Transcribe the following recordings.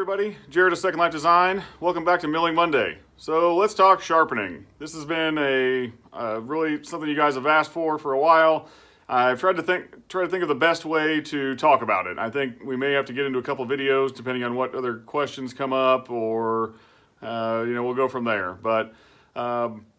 everybody, Jared of Second Life Design. Welcome back to Milling Monday. So let's talk sharpening. This has been a really something you guys have asked for a while. I've tried to think of the best way to talk about it. I think we may have to get into a couple videos depending on what other questions come up, or we'll go from there. But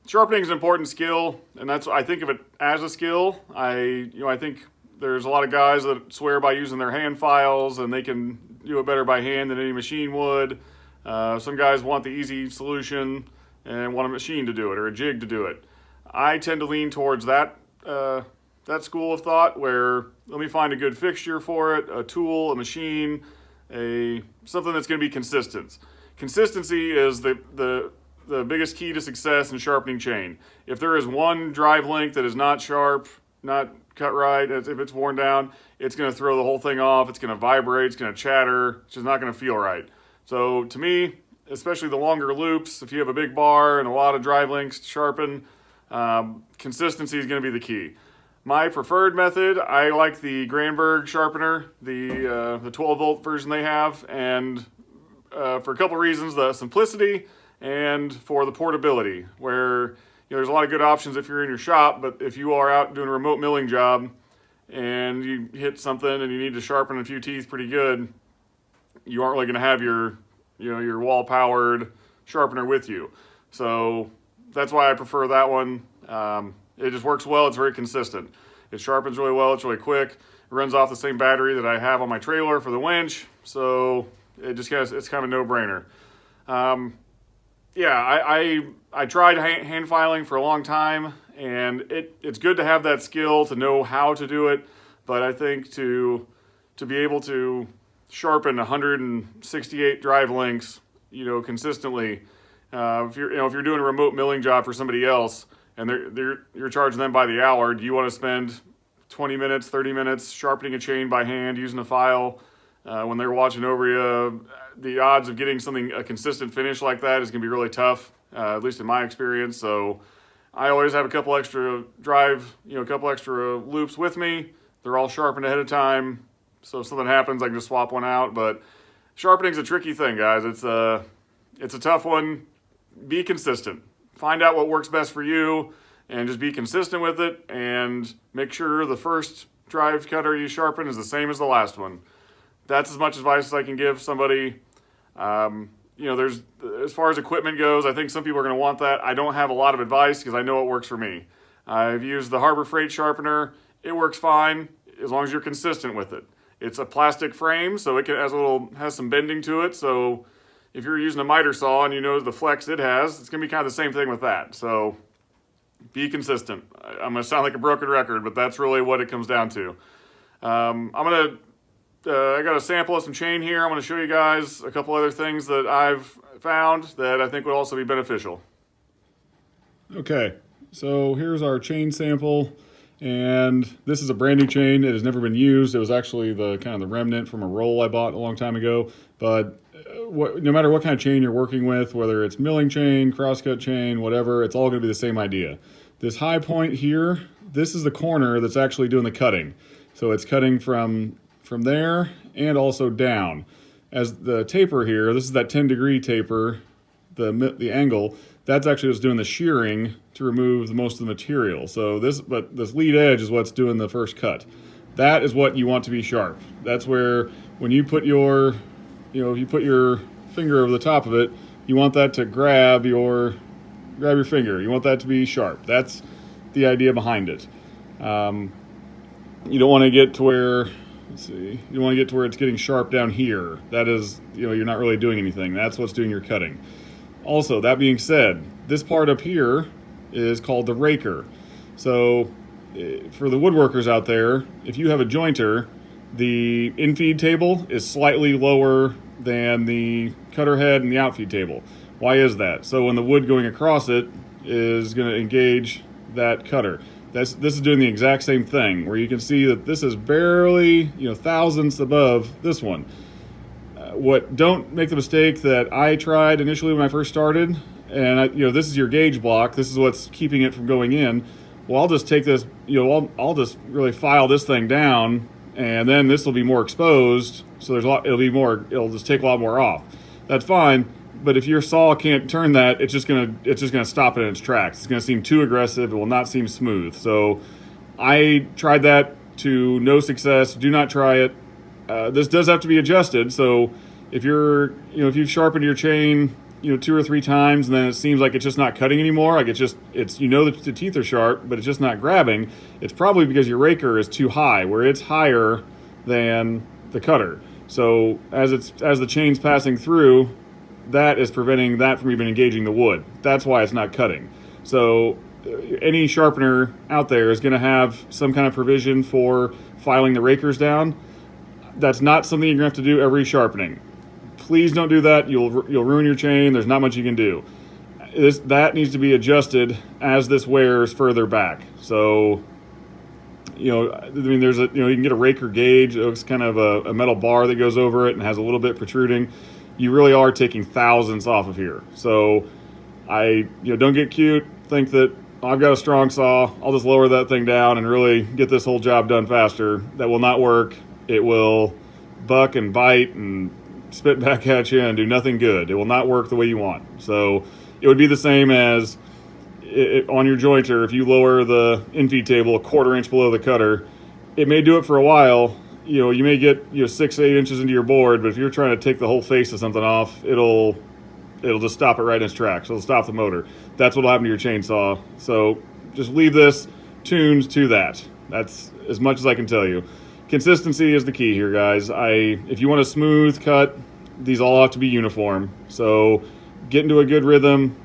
sharpening is an important skill, and I think of it as a skill. I think there's a lot of guys that swear by using their hand files, and they can do it better by hand than any machine would. Some guys want the easy solution and want a machine to do it or a jig to do it. I tend to lean towards that school of thought, where let me find a good fixture for it, a tool, a machine, something that's going to be consistent. Consistency is the biggest key to success in sharpening chain. If there is one drive link that is not sharp, not cut right, if it's worn down, it's going to throw the whole thing off. It's going to vibrate, it's going to chatter, it's just not going to feel right. So to me, especially the longer loops, if you have a big bar and a lot of drive links to sharpen, consistency is going to be the key. My preferred method, I like the Granberg sharpener, the 12 volt version they have, and for a couple reasons: the simplicity and for the portability, where there's a lot of good options if you're in your shop, but if you are out doing a remote milling job and you hit something and you need to sharpen a few teeth pretty good, you aren't really going to have your wall powered sharpener with you. So that's why I prefer that one. It just works well. It's very consistent. It sharpens really well. It's really quick. It runs off the same battery that I have on my trailer for the winch. So it's kind of a no-brainer. I tried hand filing for a long time, and it's good to have that skill to know how to do it. But I think to be able to sharpen 168 drive links, consistently, if you're doing a remote milling job for somebody else and you're charging them by the hour, do you want to spend 20 minutes, 30 minutes sharpening a chain by hand using a file when they're watching over you? The odds of getting a consistent finish like that is going to be really tough, at least in my experience. So I always have a couple extra loops with me. They're all sharpened ahead of time, so if something happens, I can just swap one out. But sharpening's a tricky thing, guys. It's a tough one. Be consistent. Find out what works best for you, and just be consistent with it, and make sure the first drive cutter you sharpen is the same as the last one. That's as much advice as I can give somebody. There's, as far as equipment goes, I think some people are going to want that. I don't have a lot of advice because I know what works for me. I've used the Harbor Freight sharpener. It works fine as long as you're consistent with it. It's a plastic frame, so it has some bending to it. So if you're using a miter saw and you know the flex it has, it's going to be kind of the same thing with that. So be consistent. I'm going to sound like a broken record, but that's really what it comes down to. I got a sample of some chain here. I'm going to show you guys a couple other things that I've found that I think would also be beneficial. Okay, so here's our chain sample, and this is a brand new chain. It has never been used. It was actually the remnant from a roll I bought a long time ago. But no matter what kind of chain you're working with, whether it's milling chain, crosscut chain, whatever, it's all going to be the same idea. This high point here, this is the corner that's actually doing the cutting. So it's cutting from there and also down. As the taper here, this is that 10-degree taper, the angle, that's actually what's doing the shearing to remove most of the material. So this lead edge is what's doing the first cut. That is what you want to be sharp. That's where when you put if you put your finger over the top of it, you want that to grab your finger. You want that to be sharp. That's the idea behind it. You don't want to get to where, you want to get to where it's getting sharp down here. That is, you're not really doing anything. That's what's doing your cutting. Also, that being said, this part up here is called the raker. So for the woodworkers out there, if you have a jointer, the infeed table is slightly lower than the cutter head and the outfeed table. Why is that? So when the wood going across it is going to engage that cutter. This is doing the exact same thing, where you can see that this is barely, thousandths above this one. Don't make the mistake that I tried initially when I first started, and this is your gauge block. This is what's keeping it from going in. Well, I'll just take this, I'll just really file this thing down, and then this will be more exposed, so there's a lot. It'll just take a lot more off. That's fine. But if your saw can't turn that, it's just gonna stop it in its tracks. It's gonna seem too aggressive. It will not seem smooth. So I tried that to no success. Do not try it. This does have to be adjusted. So if if you've sharpened your chain, 2 or 3 times, and then it seems like it's just not cutting anymore, like that the teeth are sharp, but it's just not grabbing, it's probably because your raker is too high, where it's higher than the cutter. So as the chain's passing through, that is preventing that from even engaging the wood. That's why it's not cutting. So any sharpener out there is going to have some kind of provision for filing the rakers down. That's not something you're going to have to do every sharpening. Please don't do that. You'll ruin your chain. There's not much you can do. That needs to be adjusted as this wears further back. So, there's you can get a raker gauge. It looks kind of a metal bar that goes over it and has a little bit protruding. You really are taking thousandths off of here. So don't get cute. Think that I've got a strong saw. I'll just lower that thing down and really get this whole job done faster. That will not work. It will buck and bite and spit back at you and do nothing good. It will not work the way you want. So it would be the same as on your jointer. If you lower the infeed table a 1/4 inch below the cutter, it may do it for a while. You may get 6 to 8 inches into your board, but if you're trying to take the whole face of something off, it'll just stop it right in its tracks. It'll stop the motor. That's what'll happen to your chainsaw. So just leave this tuned to that. That's as much as I can tell you. Consistency is the key here, guys. If you want a smooth cut, these all have to be uniform. So get into a good rhythm,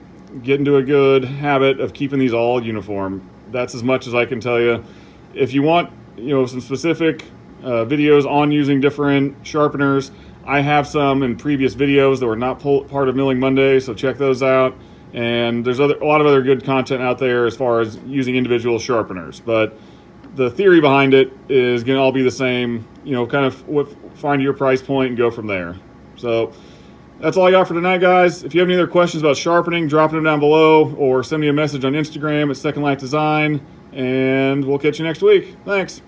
get into a good habit of keeping these all uniform. That's as much as I can tell you. If you want, some specific videos on using different sharpeners, I have some in previous videos that were not part of Milling Monday, so check those out. And there's a lot of other good content out there as far as using individual sharpeners. But the theory behind it is going to all be the same, kind of find your price point and go from there. So that's all I got for tonight, guys. If you have any other questions about sharpening, drop them down below or send me a message on Instagram at Secondlifedesign, and we'll catch you next week. Thanks.